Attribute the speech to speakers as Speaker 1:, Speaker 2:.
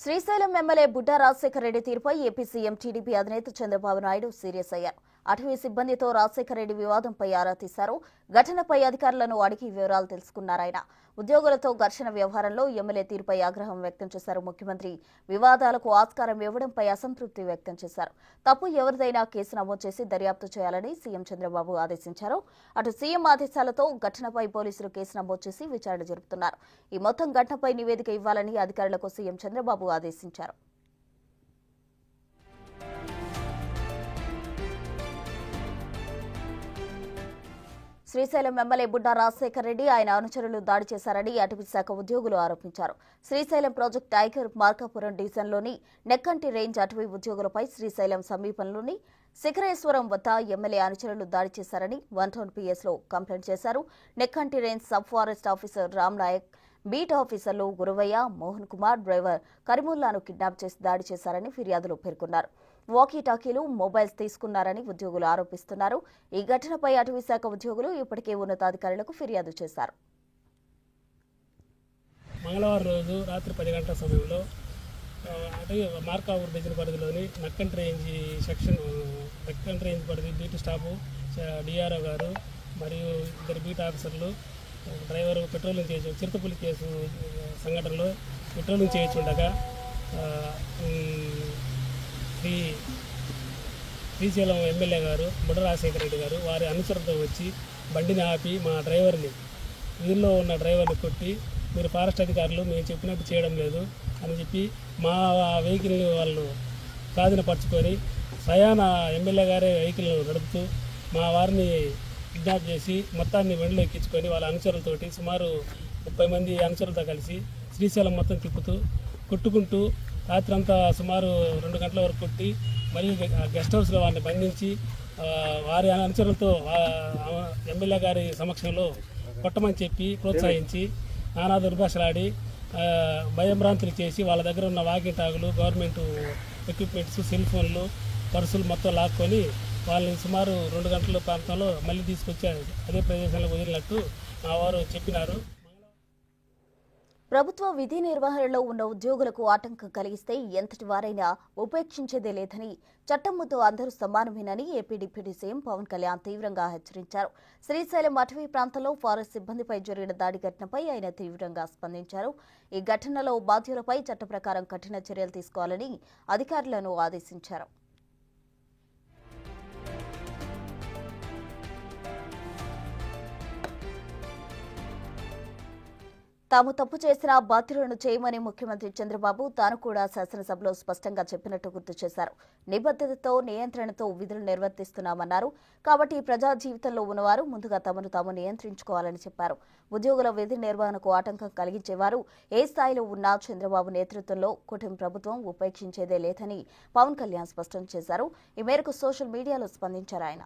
Speaker 1: Srisailam MLA Budda Rajasekhara Reddy తీరుపై AP CM TDP అధినేత Chandrababu Naidu serious అయ్యారు. అటవీ సిబ్బందితో రాజశేఖర రెడ్డి వివాదంపై ఆరా తీశారు. ఘటనపై అధికారులను అడిగి వివరాలు తెలుసుకున్నారాయన. ఉద్యోగులతో ఘర్షణ వ్యవహారంలో ఎమ్మెల్యే తీరుపై ఆగ్రహం వ్యక్తం చేశారు. ముఖ్యమంత్రి వివాదాలకు ఆస్కారం ఇవ్వడంపై అసంతృప్తి వ్యక్తం చేశారు. తప్పు ఎవరిదైనా కేసు నమోదు చేసి దర్యాప్తు చేయాలని సీఎం చంద్రబాబు ఆదేశించారు. అటు సీఎం ఆదేశాలతో ఘటనపై పోలీసులు కేసు నమోదు చేసి విచారణ జరుపుతున్నారు. ఈ మొత్తం ఘటనపై నివేదిక ఇవ్వాలని అధికారులకు సీఎం చంద్రబాబు ఆదేశించారు. శ్రీశైలం ఎమ్మెల్యే బుడ్డా రాజశేఖర రెడ్డి ఆయన అనుచరులు దాడి చేశారని అటవీ శాఖ ఉద్యోగులు ఆరోపించారు. శ్రీశైలం ప్రాజెక్టు టైగర్ మార్కాపురం డివిజన్లోని నెక్కంటి రేంజ్ అటవీ ఉద్యోగులపై శ్రీశైలం సమీపంలోని శిఖరేశ్వరం వద్ద ఎమ్మెల్యే అనుచరులు దాడి చేశారని 1 PS లో కంప్లైంట్ చేశారు. Nekkanti range sub forest officer Ram Nayak, beat ఆఫీసర్లు గురువయ్య, మోహన్ కుమార్, డ్రైవర్ కరిముల్లాను కిడ్నాప్ చేసి దాడి చేశారని ఫిర్యాదులో పేర్కొన్నారు. వాకీ-టాకీలు, మొబైల్స్ తీసుకున్నారని ఉద్యోగులు ఆరోపిస్తున్నారు. ఈ ఘటనపై అటవీ శాఖ ఉద్యోగులు ఇప్పటికే ఉన్నతాధికారులకు ఫిర్యాదు చేశారు.
Speaker 2: మంగళవారం రోజు రాత్రి 10 గంటల సమయంలో మార్కాపూర్ డివిజన్ పరిధిలోని నక్కంటి రేంజ్ పరిధి బీట్ స్టాఫ్ డిఆర్ఓ గారు మరియు 2 బీట్ ఆఫీసర్లు డ్రైవర్ పెట్రోలింగ్ చేసి చిరుతపులి కేసు సంఘటనలో పెట్రోలింగ్ చేయొచ్చుండగా శ్రీశైలం ఎమ్మెల్యే గారు బుడ్డా రాజశేఖర రెడ్డి గారు వారి అనుచరులతో వచ్చి బండిని ఆపి మా డ్రైవర్ని, వీరిలో ఉన్న డ్రైవర్ని కొట్టి, మీరు ఫారెస్ట్ అధికారులు మేము చెప్పినట్టు చేయడం లేదు అని చెప్పి మా వెహికల్ని వాళ్ళు స్వాధీనపరచుకొని స్వయాన ఎమ్మెల్యే గారే వెహికల్ను నడుపుతూ మా వారిని కిడ్నాప్ చేసి మొత్తాన్ని బండిలో ఎక్కించుకొని వాళ్ళ అనుచరులతోటి సుమారు 30 మంది అనుచరులతో కలిసి శ్రీశైలం మొత్తం తిప్పుతూ కొట్టుకుంటూ రాత్రంతా సుమారు 2 గంటల వరకు కొట్టి మరియు గెస్ట్ హౌస్లో వారిని బంధించి వారి అనుచరులతో ఎమ్మెల్యే గారి సమక్షంలో కొట్టమని చెప్పి ప్రోత్సహించి నానా దుర్భాషలాడి భయభ్రాంతులు చేసి వాళ్ళ దగ్గర ఉన్న వాకీ-టాకులు, గవర్నమెంట్ ఎక్విప్మెంట్స్, సెల్ ఫోన్లు, పర్సులు మొత్తం లాక్కొని వాళ్ళని సుమారు 2 గంటల ప్రాంతంలో మళ్ళీ తీసుకొచ్చి అదే ప్రదేశంలో వదిలినట్టు మా వారు చెప్పినారు.
Speaker 1: ప్రభుత్వ విధి నిర్వహణలో ఉన్న ఉద్యోగులకు ఆటంకం కలిగిస్తే ఎంతటి వారైనా ఉపేక్షించేదే లేదని, చట్టం ముందు అందరూ సమానమేనని AP deputy CM Pawan Kalyan తీవ్రంగా హెచ్చరించారు. శ్రీశైలం అటవీ ప్రాంతంలో ఫారెస్ట్ సిబ్బందిపై జరిగిన దాడి ఘటనపై ఆయన తీవ్రంగా స్పందించారు. ఈ ఘటనలో బాధ్యులపై చట్ట ప్రకారం కఠిన చర్యలు తీసుకోవాలని అధికారులను ఆదేశించారు. తాము తప్పు చేసినా బాధ్యులను చేయమని ముఖ్యమంత్రి చంద్రబాబు తాను కూడా శాసనసభలో స్పష్టంగా చెప్పినట్టు గుర్తు చేశారు. నిబద్ధతతో, నియంత్రణతో విధులు నిర్వర్తిస్తున్నామన్నారు. కాబట్టి ప్రజా జీవితంలో ఉన్నవారు ముందుగా తమను తాము నియంత్రించుకోవాలని చెప్పారు. ఉద్యోగుల విధి నిర్వహణకు ఆటంకం కలిగించేవారు ఏ స్థాయిలో ఉన్నా చంద్రబాబు నేతృత్వంలో కూటమి ప్రభుత్వం ఉపేక్షించేదే లేదని పవన్ కళ్యాణ్ స్పష్టం చేశారు. ఈ మేరకు సోషల్ మీడియాలో స్పందించారు ఆయన.